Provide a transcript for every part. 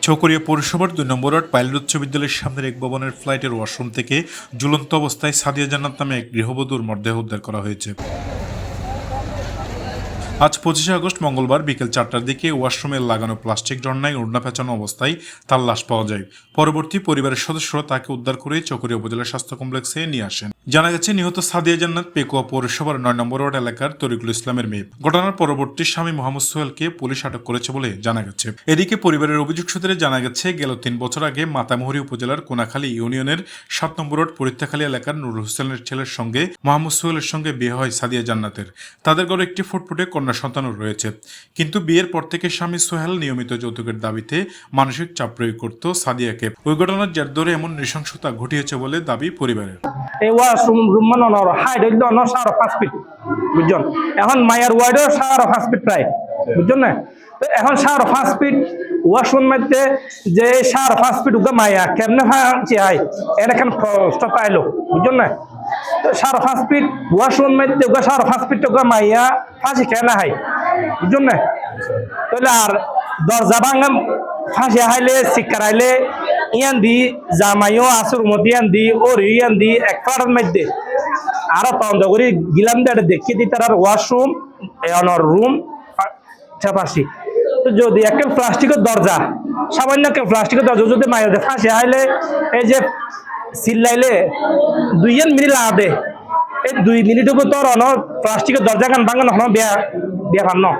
চকরিয়া পৌরসভার ২ নম্বর word pilot উচ্চ বিদ্যালয়ের সামনের এক ভবনের ফ্লাইটের ওয়াশরুম থেকে ঝুলন্ত অবস্থায় সাদিয়া জান্নাত নামে এক গৃহবধূর মরদেহ উদ্ধার করা হয়েছে। আজ ২৫ আগস্ট মঙ্গলবার বিকেল ৪টার দিকে ওয়াশরুমে লাগানো প্লাস্টিক ঝর্ণায় ওড়না পেঁচানো অবস্থায় তার লাশ পাওয়া যায়। পরবর্তী পরিবারের সদস্যরা তাকে উদ্ধার করে চকরিয়া উপজেলা স্বাস্থ্য কমপ্লেক্সে নিয়ে আসেন। জানা গেছে নিহত সাদিয়া জান্নাত পেকুয়া পৌরসভার ৯ নম্বর ওয়ার্ড এলাকার তরিকুল ইসলামের মেয়ে। ঘটনার পরবর্তী স্বামী মোহাম্মদ সোহেলকে পুলিশ আটক করেছে বলে জানা গেছে। এদিকে পরিবারের অভিযোগ সূত্রে জানা গেছে গেল ৩ বছর আগে মাতামুহুরী উপজেলার কোনাখালী ইউনিয়নের ৭ নম্বর ওয়ার্ড পরীক্ষাখালী এলাকার নুরুল হোসেনের ছেলের সঙ্গে মোহাম্মদ সোহেলের সঙ্গে বিয়ে হয় সাদিয়া জান্নাতের। তাদের ঘরে একটি ফুটফুটে কন্যা সন্তানও রয়েছে। কিন্তু বিয়ের পর থেকে স্বামী সোহেল নিয়মিত যৌতুকের দাবিতে মানসিক চাপ প্রয়োগ করত সাদিয়াকে। ওই ঘটনার জের ধরে এমন নৃশংসতা ঘটিয়েছে বলে দাবি পরিবারের। এখন মায়ের ওয়ার্ডও 5 ফিট প্রায়, বুঝছেন না? এখন 5 ফিট ওয়াশরুম মধ্যে যে 5 ফিট উগা মায়া কেমনে চাই এখান কষ্ট পাইলো, বুঝছেন না? 5 ফিট ওয়াশরুম মধ্যে 5 ফিট উগা মাইয়া ফাঁসি কেন হয়, বুঝছেন না? তাহলে আর দরজা ভাঙা ফাঁসি হাইলে শিক্ষার হাইলে ইয়ান দি জামাইও আসুর মধ্যে ইয়ান দি ওর ইয়ান দি এক কারণ মধ্যে আরো তন্দ করে গিলাম দেখি দি তার ওয়াশরুম রুম চাপাশি। তো যদি একটা প্লাস্টিকের দরজা, সামান্য একটা প্লাস্টিকের দরজা যদি মায়ের ফাঁসি হাইলে এই যে চিল্লাইলে 2 মিনিট লাগাতে, এই 2 মিনিটও তোর প্লাস্টিকের দরজা খান ভাঙান হন বিয়া ফান না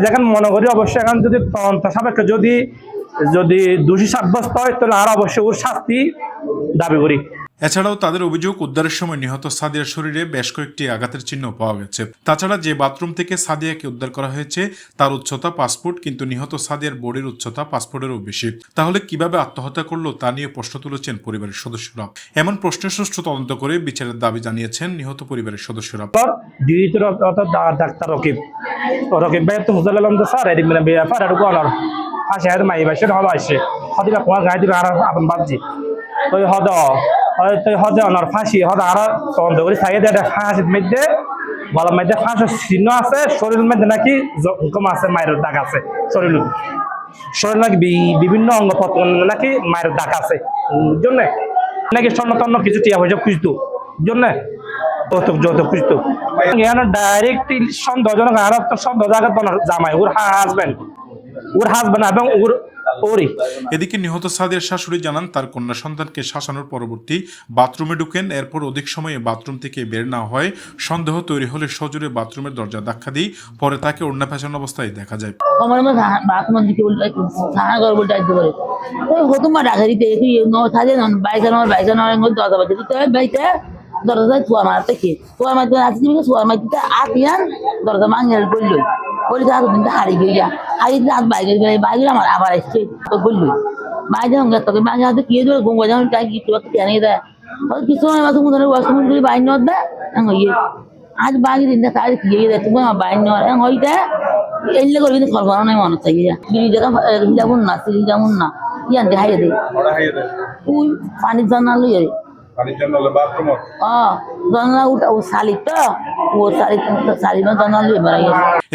যেখান মনে করি অবশ্যই এখন যদি তদন্ত সাপেক্ষে যদি দোষী সাব্যস্ত হয় তাহলে আর অবশ্যই ওর শাস্তি দাবি করি। এছাড়াও তাদের অভিযোগ উদ্ধারের সময় নিহত সাদিয়ার শরীরে বেশ কয়েকটি আঘাতের চিহ্ন পাওয়া গেছে। তাছাড়া যে বাথরুম থেকে সাদিয়াকে উদ্ধার করা হয়েছে তার উচ্চতা 5 ফুট, কিন্তু নিহত সাদিয়ার বডির উচ্চতা 5 ফুটেরও বেশি। তাহলে কিভাবে আত্মহত্যা করলো তা নিয়ে প্রশ্ন তুলেছেন পরিবারের সদস্যরা। এমন প্রশ্নের সুষ্ঠু তদন্ত করে বিচারের দাবি জানিয়েছেন নিহত পরিবারের সদস্যরা। ডাক্তার রকিব ভাই তো হুজুর স্যার এদিক ব্যাপার আর ফাঁসি হাতে মাই বাসে হলো আসে হদিবা কোয়া গাই দিবে আর আপন বাজি ওই হদে অনার ফাঁসি হদ আর তদন্ত করে থাকে ফাঁসির মধ্যে গলার মধ্যে ফাঁসের চিহ্ন আছে, শরীরের মধ্যে নাকি জখম আছে, মায়ের দাগ আছে, শরীর নাকি বিভিন্ন অঙ্গ প্রত্যঙ্গ নাকি মায়ের দাগ আছে, জন্য নাকি স্বর্ণ কিছু টিয়া পয়সা খুঁজতো জন্য যৌতুক খুঁজতো। এখানে ডাইরেক্ট সন্দেহজনক আর সন্দেহজনক জামাই ওর হাজবেন্ড এবং এদিকে নিহত সাদিয়ার শাশুড়ি জানান তার কন্যা সন্তানকে শাসানোর পরবর্তী বাথরুমে ঢুকেন। এরপর অধিক সময়ে বাথরুম থেকে বের না হয় সন্দেহ তৈরি হলে সজোরে বাথরুমের দরজা ধাক্কা দিই, পরে তাকে ওড়না পেঁচানো অবস্থায় দেখা যায়। দরজায় থুয়া মারতে খেয়ে থুয়া মারতে আসি থুয়া মারতে আতিয়ান দরজা মাঙ্গেল বললো বলি হাত কিন্তু হারিয়ে গিয়া হারিয়ে হাত বাইকের গেলে বাইকের আমার আবার আসছে তো বললো বাইরে সঙ্গে তোকে বাইরে হাতে কে দেবে গঙ্গা যেমন তাই কিছু টেনে দেয় কিছু সময় মাসে মনে ওয়াশরুম করে বাইর নদ দেয় ইয়ে আজ বাইরে দিন তাই গিয়ে দেয় তুমি আমার বাইর নয় হইতে এলে করবি ফল করা নাই মনে থাকে যেমন না সিঁড়ি যেমন না ইয়ান হাইয়ে দেয় তুই পানির জন্য লইয়ে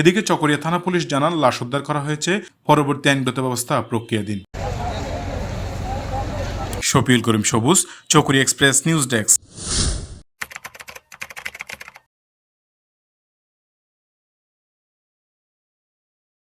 এদিকে চকরিয়া থানা পুলিশ জানান লাশ উদ্ধার করা হয়েছে, পরবর্তী আইনগত ব্যবস্থা প্রক্রিয়াধীন। শফিউল করিম সবুজ, চকরিয়া এক্সপ্রেস নিউজ ডেস্ক।